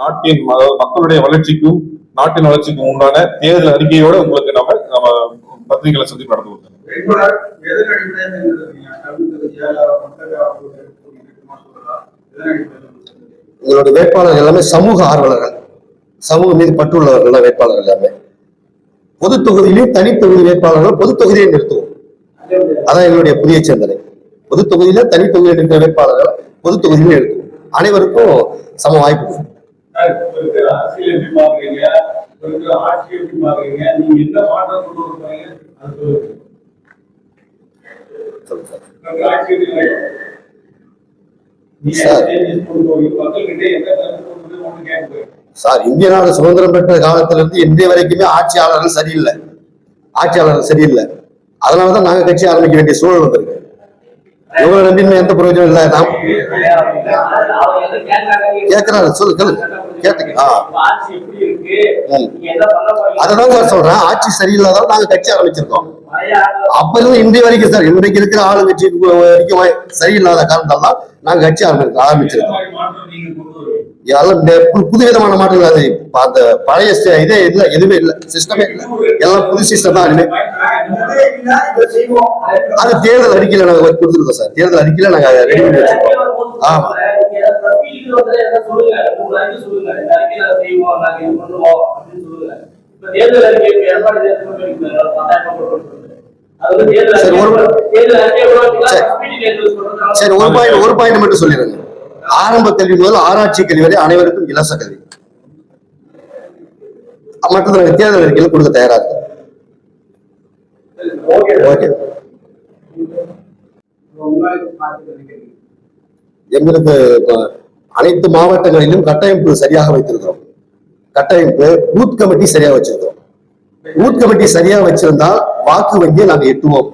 நாட்டின் மக்களுடைய வளர்ச்சிக்கும் நாட்டின் வளர்ச்சிக்கும் உண்டான தேர்தல் அறிக்கையோட உங்களுக்கு நம்ம பத்திரிகைகளை சந்திப்பு நடத்துவோம். உங்களுடைய வேட்பாளர்கள் எல்லாமே சமூக ஆர்வலர்கள், சமூக மீது பற்றுள்ளவர்கள் வேட்பாளர்கள் எல்லாமே. பொது தொகுதியிலையும் தனி தொகுதி வேட்பாளர்கள் பொது தொகுதியை நிறுத்துவோம். அதான் எங்களுடைய புதிய சிந்தனை. பொது தொகுதியில தனி தொகுதியில் இருக்கிற வேட்பாளர்கள் பொது தொகுதியிலும் நிறுத்துவோம். அனைவருக்கும் சம வாய்ப்பு. சார், இந்திய நாடு சுதந்திரம் பெற்ற காலத்திலிருந்து இன்றைய வரைக்குமே ஆட்சியாளர்கள் சரியில்லை. அதனாலதான் நாங்க கட்சி ஆரம்பிக்க வேண்டிய சூழல் வந்திருக்கு. எவ்வளவு நம்பின்மை எந்த பிரயோஜனம் இல்லை. நாம் கேட்கிறாரு, அதான் சார் சொல்றேன். ஆட்சி சரியில்லாதான் நாங்க கட்சி ஆரம்பிச்சிருக்கோம். அப்ப இருந்து இன்றைய வரைக்கும் சார், இன்றைக்கு இருக்கிற ஆளுங்கட்சி வரைக்கும் சரியில்லாத காரணத்தால் நாங்க கட்சி ஆரம்பிச்சிருக்கோம். புதுவிதமான மாற்றங்கள். அது அந்த பழைய இதே இல்ல, எதுவுமே இல்ல, சிஸ்டமே இல்ல, எல்லாம் புது சிஸ்டம் தான். அது தேர்தல் அறிக்கையில நாங்க கொடுத்துருக்கோம் சார். தேர்தல் அறிக்கையில நாங்க ரெடி பண்ணி வச்சிருக்கோம். ஆமா, சரி, ஒரு பாயிண்ட் மட்டும் சொல்லிடுங்க. ஆரம்ப கல்வி முதல் ஆராய்ச்சி கல்வி வரை அனைவருக்கும் இலவச கல்வி மட்டும் நாங்கள் தேர்தல் அறிக்கையில் கொடுக்க தயாரா இருக்கோம். எங்களுக்கு அனைத்து மாவட்டங்களிலும் கட்டமைப்பு சரியாக வைத்திருக்கிறோம். கட்டமைப்பு பூத் கமிட்டி சரியா வச்சிருக்கிறோம். பூத் கமிட்டி சரியா வச்சிருந்தால் வாக்கு வங்கியை நாங்கள் எட்டுவோம்.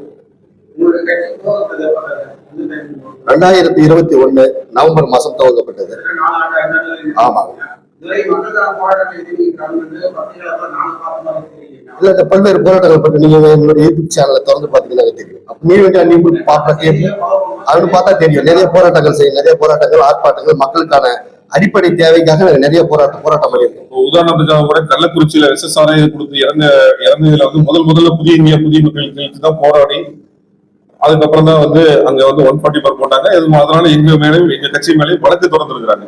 2021 நவம்பர் மாசம் துவங்கப்பட்டது. ஆமா, இல்ல, இந்த பல்வேறு போராட்டங்கள் பற்றி நீங்க என்னுடைய யூடியூப் சேனலை திறந்து பாத்தீங்கன்னா தெரியும். அப்படின்னு பார்த்தா தெரியும். நிறைய போராட்டங்கள் ஆர்ப்பாட்டங்கள் மக்களுக்கான அடிப்படை தேவைக்காக நிறைய போராட்டம் பண்ணியிருக்கோம். உதாரணத்துக்காக கூட கள்ளக்குறிச்சியில SSRI கொடுத்து இறந்ததுல முதல்ல புதிய இந்தியா புதிய மக்கள் தான் போராடி அதுக்கப்புறம் தான் அங்க 144 போட்டாங்க. அதனால எங்க கட்சி மேலேயும் வழக்கு தொடர்ந்துருக்காங்க.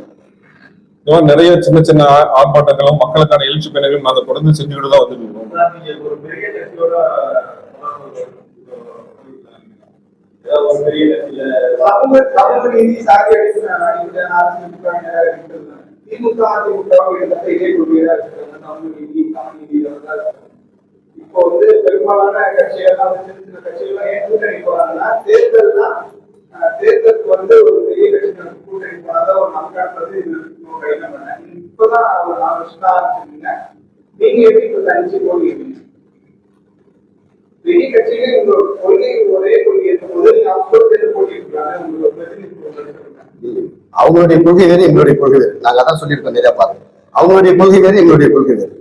இந்த மாதிரி நிறைய சின்ன சின்ன ஆர்ப்பாட்டங்களும் மக்களுக்கான எழுச்சி பயணங்களும் நாங்க தொடர்ந்து செஞ்சுக்கிட்டு தான் வந்துருக்கோம். இப்போ பெரும்பாலான கட்சிகள்லாம் சின்ன கட்சிகள்லாம் ஏன் கூட்டணி போறாங்கன்னா தேர்தலுக்கு ஒரு பெரிய கட்சி கூட்டணி போனாதான் ஒரு நம்காட்டுறது என்ன பண்ண. இப்பதான் ஒரு 4 வருஷம் ஆரம்பிச்சிருக்கீங்க. நீங்க எப்படி இப்ப தனிச்சு போவீங்க? பெரிய கட்சியில உங்களோட கொள்கை ஒரே கொள்கை இருக்கும்போது அவங்க சேர்ந்து போட்டிருக்காங்க. உங்களோட பிரதிநிதி அவங்களுடைய கொள்கை வேறு, எங்களுடைய கொள்கை வேறு. நாங்க அதான் சொல்லியிருக்கோம் நிறைய பாருங்க. அவங்களுடைய கொள்கை வேறு, எங்களுடைய கொள்கை வேறு.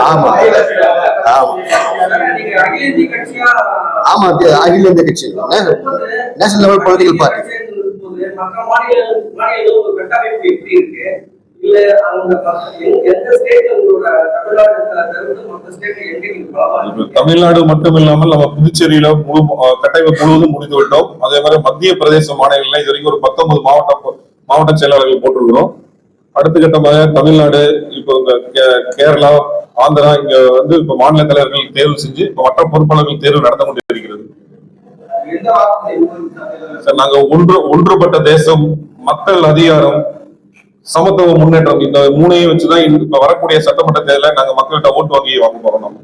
ஆமா ஆமா ஆமா, அகில இந்திய கட்சி, national level political party. Tamil Nadu மட்டும் இல்லாமல் நம்ம புதுச்சேரியில கட்டமைப்பு முழுவதும் முடிந்து விட்டோம். அதே மாதிரி மத்திய பிரதேச மாநிலங்கள்ல இது வரைக்கும் ஒரு 19 மாவட்ட செயலாளர்கள் போட்டிருக்கிறோம். அடுத்த கட்டமாக தமிழ்நாடு, இப்போ கேரளா, ஆந்திரா, இங்க இப்ப மாநில தலைவர்கள் தேர்வு செஞ்சு இப்ப மற்ற பொறுப்பாளர்கள் தேர்வு நடந்து கொண்டு இருக்கிறது. நாங்க ஒன்றுபட்ட தேசம், மக்கள் அதிகாரம், சமத்துவ முன்னேற்றம், இந்த 3ஐயும் வச்சுதான் இப்ப வரக்கூடிய சட்டமன்ற தேர்தல நாங்க மக்கள்கிட்ட ஓட்டு வாங்கி வாங்க போறோம்.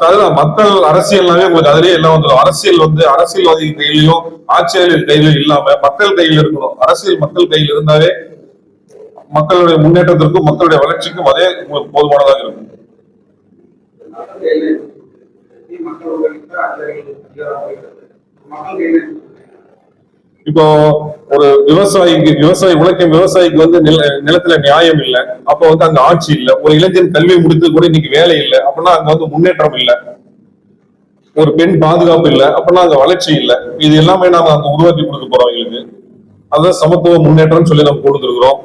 அதுதான் மக்கள் அரசியல்னாவே உங்களுக்கு அதுலயே எல்லாம் வந்துடும். அரசியல்வாதி கையிலையும் ஆட்சியாளர் கையிலும் இல்லாம மக்கள் கையில் இருக்கணும். அரசியல் மக்கள் கையில் இருந்தாலே மக்களுடைய முன்னேற்றத்திற்கும் மக்களுடைய வளர்ச்சிக்கும் அதே போதுமானதாக இருக்கும். இப்போ ஒரு விவசாயி உழைக்கும் விவசாயிக்கு நிலத்துல நியாயம் இல்லை. அப்ப அங்க ஆட்சி இல்லை. ஒரு இளைஞன் கல்வி முடித்து கூட இன்னைக்கு வேலை இல்லை அப்படின்னா அங்க முன்னேற்றம் இல்லை. ஒரு பெண் பாதுகாப்பு இல்லை அப்படின்னா அங்க வளர்ச்சி இல்லை. இது எல்லாமே நாம அங்க உருவாக்கி கொடுக்க போறோம் எங்களுக்கு. அதான் சமத்துவ முன்னேற்றம் சொல்லி நம்ம கொடுத்துருக்கிறோம்.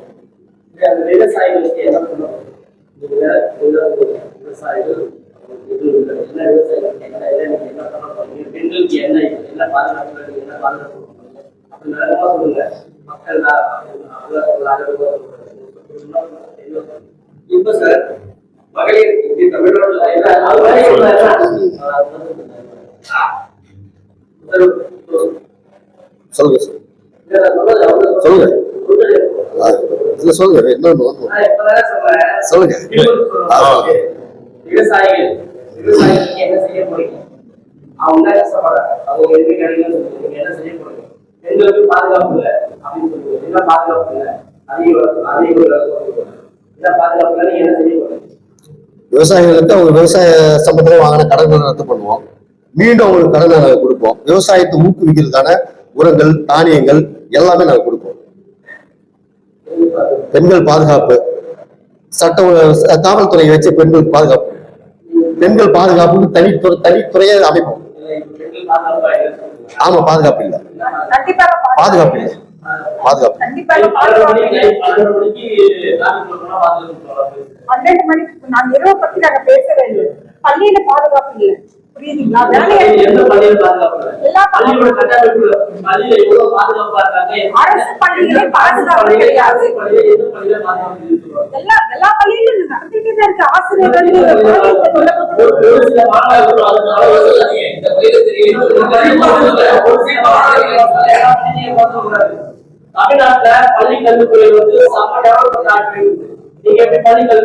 விவசாயிகளுக்கு என்ன பண்ணுவோம்? விவசாயிகள் பெண்களுக்கு என்ன பாதுகாப்பு, என்ன பாதுகாப்பு சொல்லுங்க. மக்கள் இப்ப சார் மகளிர் சொல்லுங்க சொல்லுங்க இல்ல சொல்லுங்க இன்னொன்னு சொல்லுங்க. விவசாயிகள் விவசாயிகளுக்கு என்ன செய்ய போறீங்க? அவங்க தான் கஷ்டப்படுறாங்க. அவங்க எதுவுமே கிடைக்கலன்னு சொல்லுங்க. என்ன செய்ய போறீங்க? பெண்களுக்கு பாதுகாப்பு இல்லை அப்படின்னு சொல்லுங்க. என்ன பாதுகாப்பு இல்லை? என்ன பாதுகாப்பு இல்லை? என்ன செய்ய போறீங்க? விவசாயிகளுக்கு அவங்க விவசாய சம்பந்தமா வாங்கின கடன்களை ரத்து பண்ணுவோம். மீண்டும் அவங்களுக்கு கடனை நாங்கள் கொடுப்போம். விவசாயத்தை ஊக்குவிக்கிறதுக்கான உரங்கள், தானியங்கள் எல்லாமே நாங்கள் கொடுப்போம். பெண்கள் பாதுகாப்பு காவல்துறையை வச்சு பெண்கள் பாதுகாப்புக்கு தனித்துறையை அமைப்போம். ஆமா, பாதுகாப்பு இல்லை, பாதுகாப்பு இல்லை, பாதுகாப்பு. 12 மணிக்கு நான் இரவு பத்தி நாங்க பேசவே இல்லை. பள்ளியில பாதுகாப்பு இல்லை, புரியுதுங்களா? அரசு பள்ளியிலே பாதுகாப்பு கிடையாது. எல்லா பள்ளியிலும் நடந்துட்டு தான் இருக்கு. ஆசிரியர்கள் தமிழ்நாட்டுல பள்ளி கல்வித்துறை வந்து செம்ம டெவலப்மெண்ட் ஆகிட்டு. நீங்க எப்படி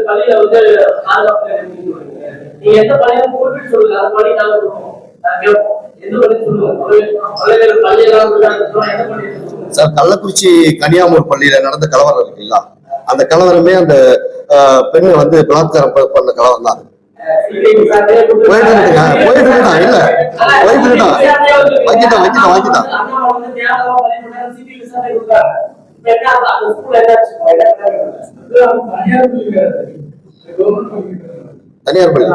பள்ளியில வந்து பாதுகாப்பு நீங்க எந்த பள்ளியில குறிப்பிட்டு சொல்லுங்க. அந்த பள்ளி நாங்க கேட்போம். எந்த பள்ளி சொல்லுங்க. சார், கள்ளக்குறிச்சி கனியாமூர் பள்ளியில நடந்த கலவரம் இருக்குல்ல, அந்த கலவரமே அந்த பெண்ணை வந்து பலாத்காரம் பண்ண கலவரம் தான். தனியார் பள்ளி